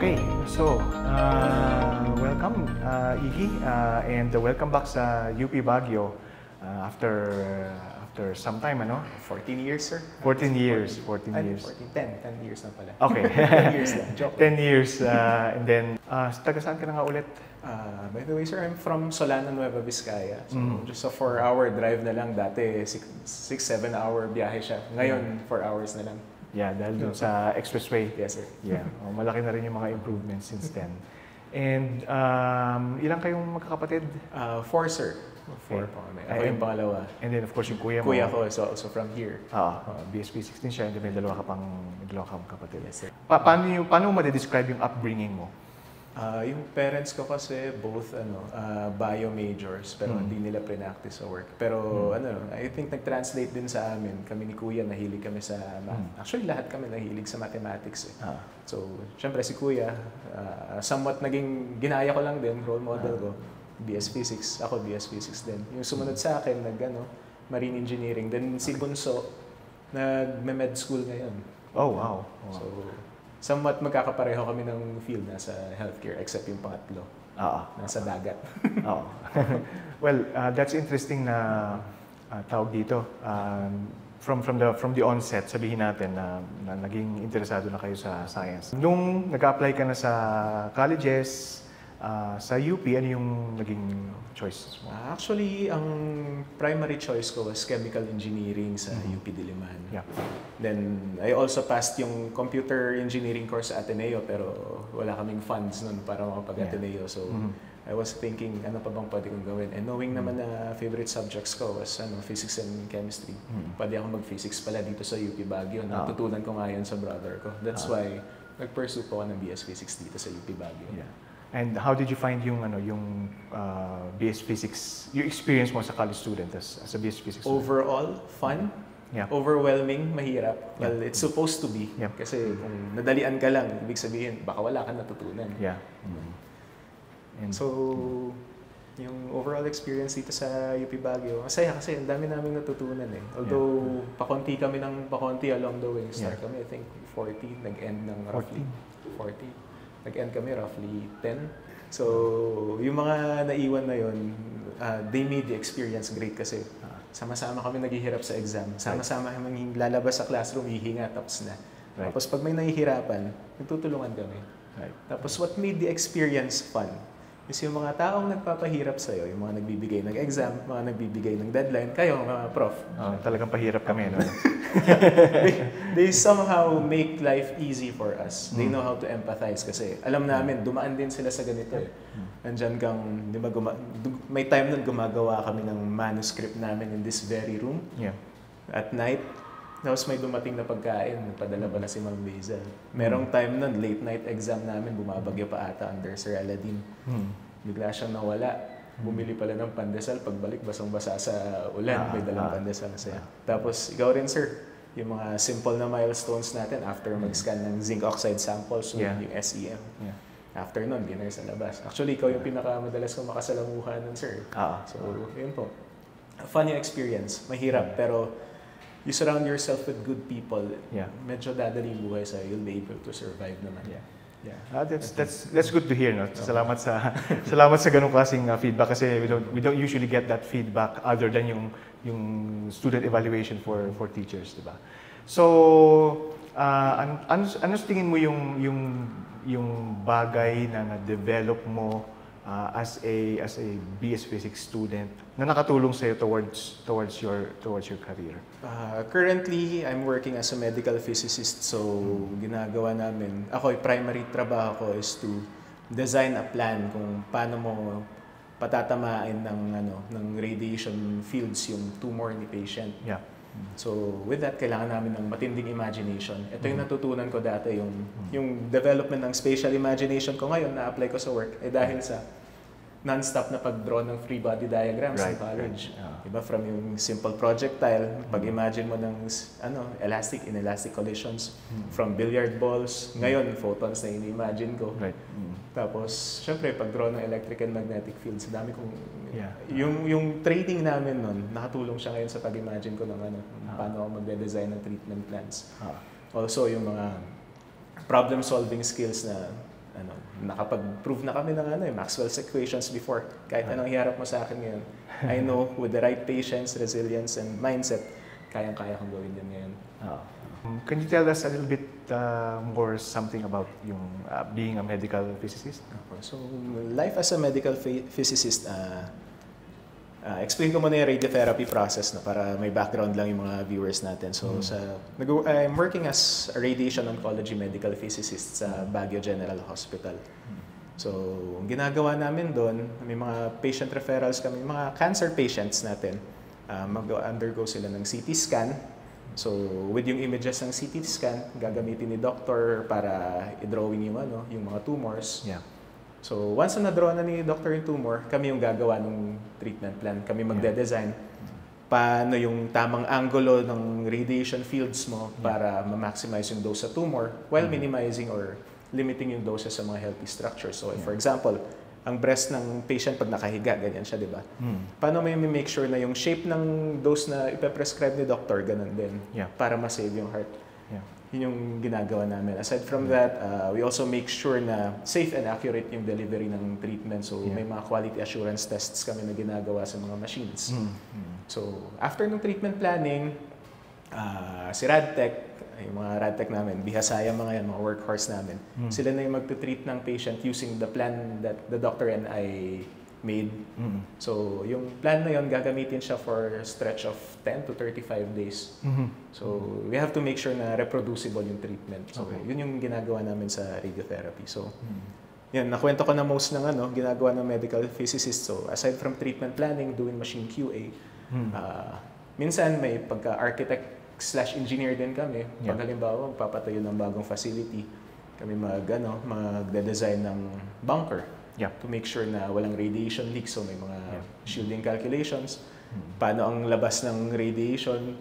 Okay, so welcome Iggy, and welcome back sa UP Baguio after some time, ano? 14 years, sir. 14 years, 14 years. 10 years na pala. Okay. 10 years na, joke. 10 years, and then, taga saan ka na nga ulit? By the way, sir, I'm from Solana, Nueva Vizcaya. So, just a 4-hour drive na lang. Dati, 6-7 hour biyahe siya. Ngayon, 4 hours na lang. Yeah, dahil dun sa expressway. Yes, sir. Yeah, malaki na rin yung mga improvements since then. And ilang kayong magkakapatid? 4, sir. 4 po kami. Ako yung pangalawa. And then, of course, yung kuya mo. Kuya ko is also from here. BSP 16 siya, and then may dalawa kang kapatid. Yes, sir. Paano mo ma-describe yung upbringing mo? Yung parents ko kasi both bio majors pero hindi nila pre-practice sa work. Pero I think nag-translate din sa amin. Kami ni Kuya nahilig kami sa math. Actually lahat kami nahilig sa mathematics. So, syempre si Kuya somewhat naging ginaya ko lang din, role model ko. BS Physics, ako BS Physics din. Yung sumunod sa akin marine engineering. Then si Bunso nag-med school ngayon. Oh, wow. So, somewhat magkakapareho kami ng field nasa healthcare except yung pangatlo. Nasa dagat. Well, that's interesting na tawag dito. From the onset, sabihin natin na naging interesado na kayo sa science. Nung nag-apply ka na sa colleges, sa UP, ano yung naging choices mo? Actually, ang primary choice ko was chemical engineering sa UP Diliman. Yeah. Then, I also passed yung computer engineering course sa Ateneo pero wala kaming funds nun para makapag-Ateneo. So, I was thinking, ano pa bang pwede kong gawin? And knowing naman na favorite subjects ko was physics and chemistry. Pwede ako mag-physics pala dito sa UP Baguio. Natutunan ko nga yun sa brother ko. That's why nag-pursue po ako ng BS Physics dito sa UP Baguio. Yeah. And how did you find yung BS Physics, yung experience mo sa college student as a BS Physics student? Overall, fun. Yeah. Overwhelming, mahirap. Well, it's supposed to be. Yeah. Kasi kung nadalian ka lang, ibig sabihin, baka wala kang natutunan. Yeah. And so, yung overall experience dito sa UP Baguio, masaya kasi ang dami naming natutunan eh. Although, pakonti kami ng pakonti along the way. Start kami, I think, 40, nag-end ng roughly 40. Nag-end kami roughly 10. So, yung mga naiwan na yun, they made the experience great kasi sama-sama kami naghihirap sa exam. Sama-sama kami lalabas sa classroom, hihinga, tapos na. Tapos pag may nahihirapan, nagtutulungan kami. Tapos what made the experience fun is yung mga taong nagpapahirap sa'yo, yung mga nagbibigay ng exam, mga nagbibigay ng deadline, kayo, mga prof. Talagang pahirap kami, no? They somehow make life easy for us. They know how to empathize kasi alam namin, dumaan din sila sa ganito eh. Nandyan kang, di ba, may time nun gumagawa kami ng manuscript namin in this very room. Yeah. At night, tapos may dumating na pagkain, nagpadala pa na si Ma'am Basil. Merong time nun, late night exam namin, bumabagyo pa ata under Sir Aladdin. Bigla siyang nawala. Bumili pala ng pandesal, pagbalik basang-basa sa ulan, may dalang pandesal sa'yo. Tapos ikaw rin sir, yung mga simple na milestones natin after mag-scan ng zinc oxide samples, yung SEM. After nun, dinner sa labas. Actually, ikaw yung pinakamadalas kong makasalamuhan nun sir. So, yun po. Fun yung experience, mahirap, pero you surround yourself with good people, medyo dadali yung buhay sa'yo, you'll be able to survive naman. That's good to hear, no? Salamat sa ganung klaseng feedback kasi we don't usually get that feedback other than yung student evaluation for teachers, di ba? So, ano tingin mo yung bagay na na-develop mo as a BS Physics student na nakatulong sa iyo towards your career? Currently, I'm working as a medical physicist. So, ginagawa namin, primary trabaho ko is to design a plan kung paano mo patatamain ng radiation fields yung tumor ni patient. Yeah. So, with that, kailangan namin ng matinding imagination. Ito yung natutunan ko dati, yung development ng spatial imagination ko ngayon, na-apply ko sa work, dahil sa non-stop na pag-draw ng free body diagrams sa college. Diba? From yung simple projectile, pag-imagine mo ng elastic, inelastic collisions, from billiard balls, ngayon, photons na ini-imagine ko. Tapos, syempre, pag-draw ng electric and magnetic fields, dami kong... Yung training namin nun, nakatulong siya ngayon sa pag-imagine ko ng paano ako magde-design ng treatment plans. Also, yung mga problem-solving skills na nakapag-prove na kami ng Maxwell's equations before. Kahit anong hiharap mo sa akin ngayon, I know with the right patience, resilience, and mindset, kayang-kaya kong gawin yan ngayon. Can you tell us a little bit more something about yung being a medical physicist? So, life as a medical physicist, explain ko muna yung radiotherapy process para may background lang yung mga viewers natin. So, I'm working as a radiation oncology medical physicist sa Baguio General Hospital. So, ang ginagawa namin doon, may mga patient referrals kami, mga cancer patients natin. Mag-undergo sila ng CT scan. So, with yung images ng CT scan, gagamitin ni doctor para i-drawing yung mga tumors. Yeah. So, once na-draw na ni doctor yung tumor, kami yung gagawa ng treatment plan. Kami magde-design paano yung tamang angulo ng radiation fields mo para ma-maximize yung dose sa tumor while minimizing or limiting yung doses sa mga healthy structures. So, for example, ang breast ng patient pag nakahiga, ganyan siya, di ba? Paano may make sure na yung shape ng dose na ipe-prescribe ni doctor, ganun din, para ma-save yung heart. Yun yung ginagawa namin. Aside from that, we also make sure na safe and accurate yung delivery ng treatment. So, may mga quality assurance tests kami na ginagawa sa mga machines. So, after ng treatment planning, si RadTech, yung mga RadTech namin, bihasaya mga yan, mga workhorse namin, sila na yung magte-treat ng patient using the plan that the doctor and I made. So, yung plan na yun, gagamitin siya for a stretch of 10 to 35 days. So, we have to make sure na reproducible yung treatment. So, yun yung ginagawa namin sa radiotherapy. So, yan, nakwento ko na most ng ginagawa ng medical physicist. So, aside from treatment planning, doing machine QA, minsan may pagka-architect/engineer din kami. Pag halimbawa, magpapatayo ng bagong facility, kami magde-design ng bunker. To make sure na walang radiation leak. So may mga shielding calculations. Paano ang labas ng radiation,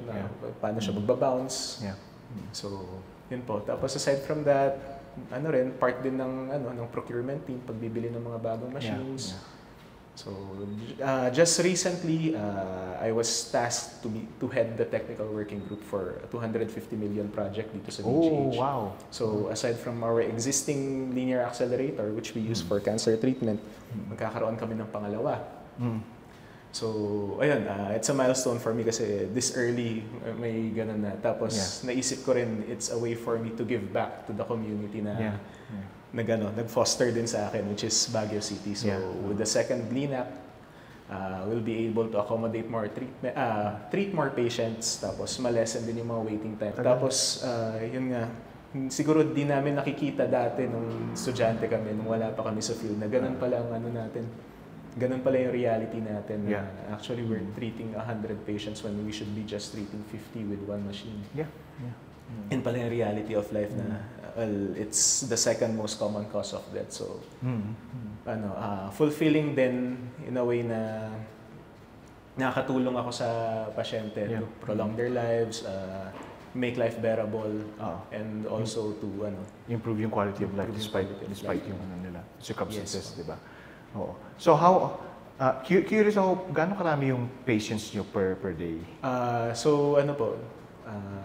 paano siya magbabounce. So, yun po. Tapos aside from that, part din ng procurement team, pagbibili ng mga bagong machines. So, just recently, I was tasked to head the technical working group for a 250 million project dito sa DGH. Oh, wow. So, aside from our existing linear accelerator, which we use for cancer treatment, magkakaroon kami ng pangalawa. So, ayun, it's a milestone for me kasi this early may ganun na. Tapos, naisip ko rin, it's a way for me to give back to the community na nag-foster din sa akin, which is Baguio City. So, with the second BLINAC, we'll be able to accommodate more treat more patients, tapos ma-lessen din yung mga waiting time. Tapos, yun nga, siguro di namin nakikita dati nung estudyante kami, nung wala pa kami sa field, na ganun pala ang ganun pala yung reality natin. Actually, we're treating 100 patients when we should be just treating 50 with one machine. Yun pala yung reality of life na it's the second most common cause of death. So, fulfilling din in a way na nakakatulong ako sa pasyente to prolong their lives, make life bearable, and also to improve yung quality of life despite yung circumstances, di ba? Oo. So how curious ako, gaano karami yung patients nyo per day? So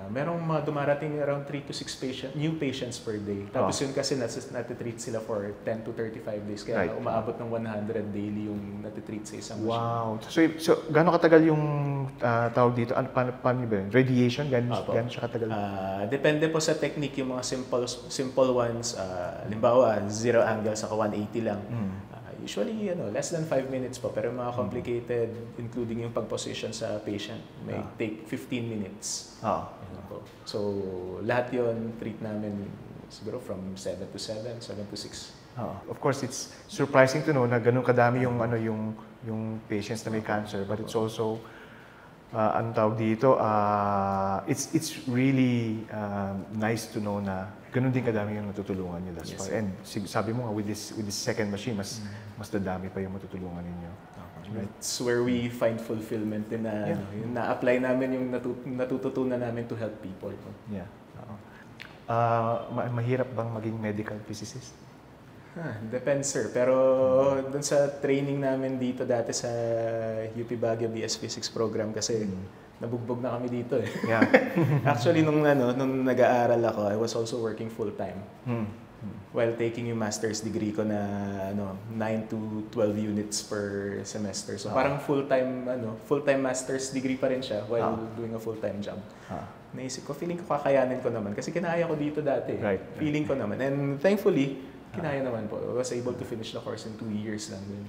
merong mga dumarating around 3 to 6 new patients per day. Tapos yun kasi natitreat sila for 10 to 35 days. Kaya umaabot ng 100 daily yung natitreat sa isang machine. Wow. So gaano katagal yung tawag dito? Paano ba yun? Radiation? Gaano siya katagal? Depende po sa technique. Yung mga simple ones, halimbawa, zero angle sa 180 lang. Usually, less than 5 minutes po. Pero mga complicated, including yung pag-position sa patient, may take 15 minutes. So, lahat yun, treat namin siguro from 7 to 7, 7 to 6. Of course, it's surprising to know na ganun kadami yung patients na may cancer. But it's also, ang tawag dito, it's really nice to know na ganun din kadami yung natutulungan nyo thus far. And sabi mo nga, with this second machine, mas dadami pa yung matutulungan ninyo. It's where we find fulfillment din na yung na-apply namin yung natututunan namin to help people. Mahirap bang maging medical physicist? Depends, sir. Pero dun sa training namin dito dati sa UP Baguio BS Physics program kasi nabugbog na kami dito eh. Actually, nung nag-aaral ako, I was also working full-time. while taking yung master's degree ko na 9 to 12 units per semester. So parang full-time master's degree pa rin siya while doing a full-time job. Naisip ko, feeling ko kakayanin ko naman kasi kinaya ko dito dati. Feeling ko naman. And thankfully, kinaya naman po. I was able to finish the course in 2 years lang din.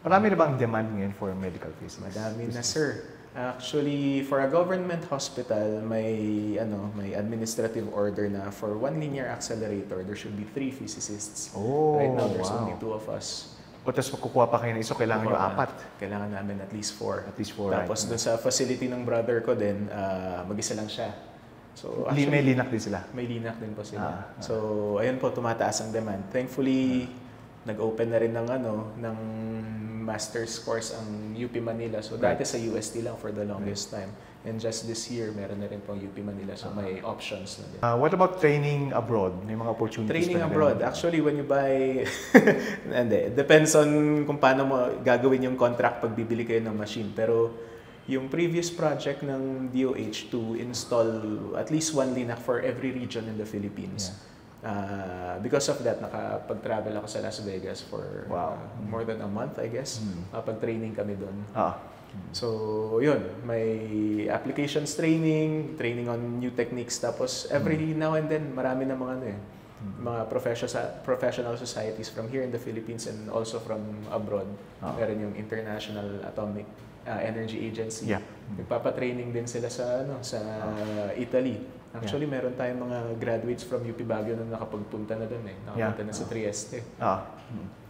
Marami na bang demand ngayon for medical physics? Madami na, sir. Actually, for a government hospital, may administrative order na for 1 linear accelerator, there should be 3 physicists. Right now, there's only 2 of us. O tapos magkukuha pa kayo ng isa, kailangan nyo 4? Kailangan namin at least 4. At least 4, Tapos dun sa facility ng brother ko din, mag-isa lang siya. So, actually, may linak din sila? May linak din po sila. So, ayun po, tumataas ang demand. Thankfully, nag-open na rin ng master's course ang UP Manila. So, dati sa UST lang for the longest time. And just this year, meron na rin pong UP Manila. So, may options na din. What about training abroad? May mga opportunities training abroad? Actually, when you buy... Hindi. Depends on kung paano mo gagawin yung contract pag bibili kayo ng machine. Pero, yung previous project ng DOH to install at least 1 LINAC for every region in the Philippines. Because of that, nakapag-travel ako sa Las Vegas for more than a month, I guess. Pag-training kami doon. So, yun. May applications training on new techniques. Tapos, every now and then, marami na mga professional societies from here in the Philippines and also from abroad. Meron yung International Atomic Energy Agency. Nagpapatraining din sila sa Italy. Actually, meron tayong mga graduates from UP Baguio na nakapagpunta na doon Nakapunta na sa Trieste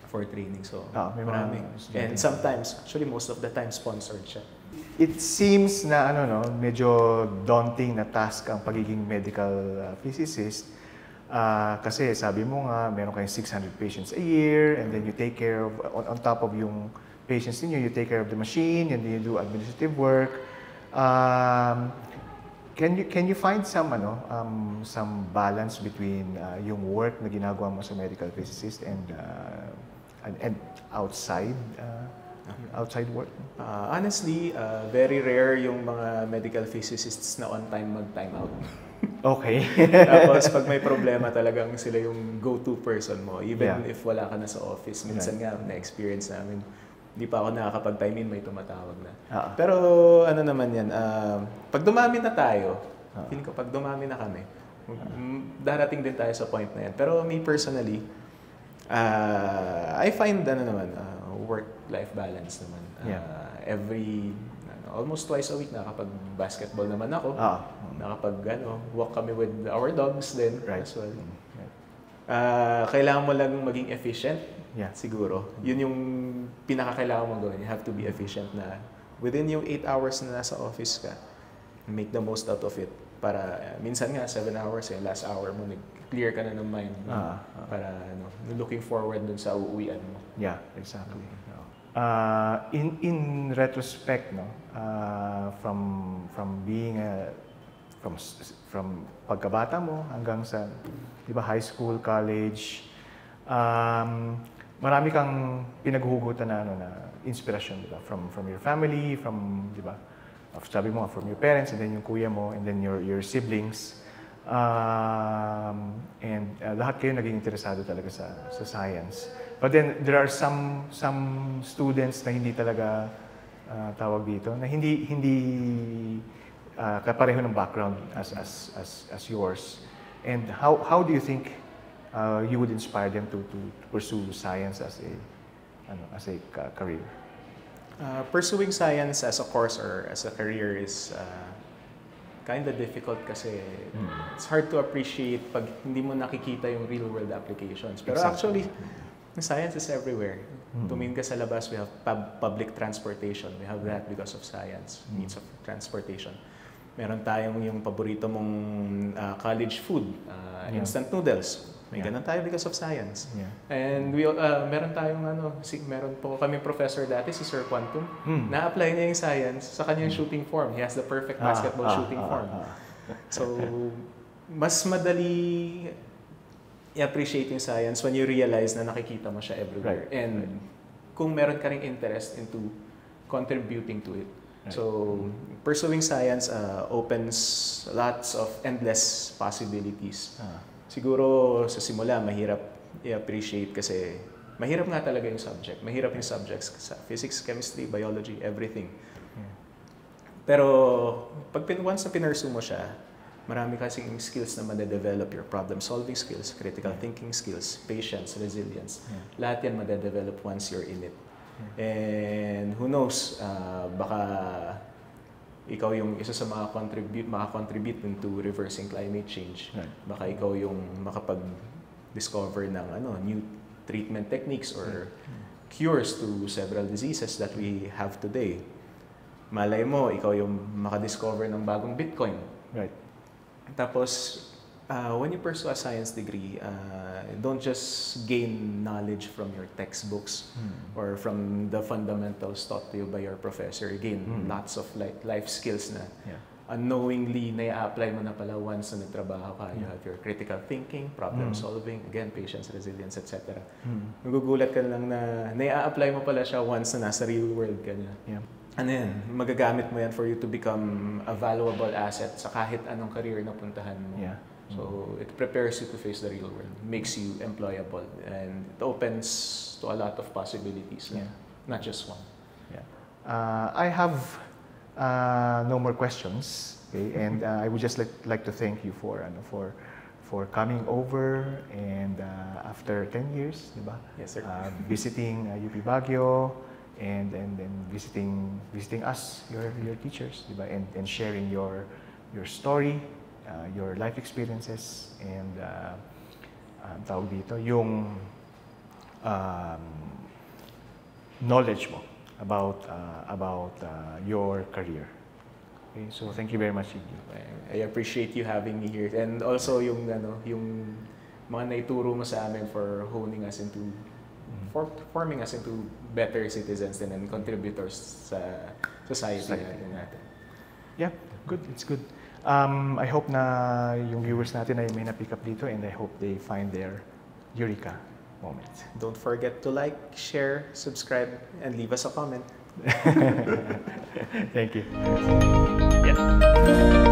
for training. So, marami. And sometimes, actually most of the time, sponsored siya. It seems na medyo daunting na task ang pagiging medical physicist. Kasi sabi mo nga, meron kayong 600 patients a year and then you take care of, on top of yung patients ninyo, you take care of the machine and then you do administrative work. Can you find some balance between yung work na ginagawa mo sa medical physicist and outside work? Honestly, very rare yung mga medical physicists na on time mag-time out. Okay. Tapos pag may problema talagang sila yung go-to person mo even if wala ka na sa office. Minsan nga na-experience namin, hindi pa ako nakakapag-time in, may tumatawag na. Pero ano naman yan, pag dumami na tayo, feeling ko pag dumami na kami, darating din tayo sa point na yan. Pero me personally, I find work-life balance naman. Almost twice a week nakapag-basketball naman ako. Walk kami with our dogs din as well. Kailangan mo lang maging efficient. Siguro. Yun yung pinakakailangan mong gawin. You have to be efficient na within yung 8 hours na nasa office ka, make the most out of it. Para minsan nga 7 hours last hour mo clear ka na ng mind para looking forward dun sa uuwian mo. Yeah, exactly. In retrospect, from being from pagkabata mo hanggang sa high school, college, marami kang pinaghuhugutan na inspirasyon, diba? From your family, from sabi mo from your parents, and then yung kuya mo, and then your siblings. And lahat kayo naging interesado talaga sa science. But then there are some students na hindi talaga tawag dito, na hindi kapareho ng background as yours. And how do you think you would inspire them to pursue science as a career? Pursuing science as a course or as a career is kind of difficult kasi it's hard to appreciate pag hindi mo nakikita yung real world applications. Pero actually, science is everywhere. Tumingin ka sa labas, we have public transportation. We have that because of science, means of transportation. Meron tayong yung paborito mong college food, instant noodles. May ganun tayo because of science. And we meron tayong meron po kami professor dati, si Sir Quantum, na-apply niya yung science sa kanyang shooting form. He has the perfect basketball shooting form. So, mas madali i-appreciate yung science when you realize na nakikita mo siya everywhere. And kung meron ka ring interest into contributing to it. So, pursuing science opens lots of endless possibilities. siguro sa simula mahirap i-appreciate kasi mahirap nga talaga yung subject. Mahirap yung subjects sa physics, chemistry, biology, everything. Pero once na pinursu mo siya, marami kasing skills na madedevelop. Your problem-solving skills, critical thinking skills, patience, resilience. Lahat yan madedevelop once you're in it. And who knows, baka ikaw yung isa sa makakontribute into reversing climate change. Baka ikaw yung makapag-discover ng new treatment techniques or cures to several diseases that we have today. Malay mo, ikaw yung makadiscover ng bagong Bitcoin. Right. Tapos, when you pursue a science degree, don't just gain knowledge from your textbooks or from the fundamentals taught to you by your professor. You gain lots of life skills na unknowingly na-apply mo na pala once na nagtrabaho ka. You have your critical thinking, problem solving, again, patience, resilience, etc. Nagugulat ka lang na na-apply mo pala siya once na nasa real world ka na. Yeah. Ano yan, magagamit mo yan for you to become a valuable asset sa kahit anong career na puntahan mo. Yeah. So it prepares you to face the real world, makes you employable, and it opens to a lot of possibilities, not just one. Yeah. I have no more questions, okay? And I would just like to thank you for coming over and after 10 years, diba? Yes, sir. Visiting UP Baguio and then visiting us, your teachers, diba? And sharing your story, your life experiences, and tawag dito, yung knowledge mo about your career. Okay, so thank you very much, Iggy. I appreciate you having me here, and also yung mga naituro mo sa amin for honing us into forming us into better citizens and contributors sa society natin. Yeah, good. It's good. I hope na yung viewers natin ay may na-pick up dito, and I hope they find their eureka moment. Don't forget to like, share, subscribe, and leave us a comment. Thank you. Yeah.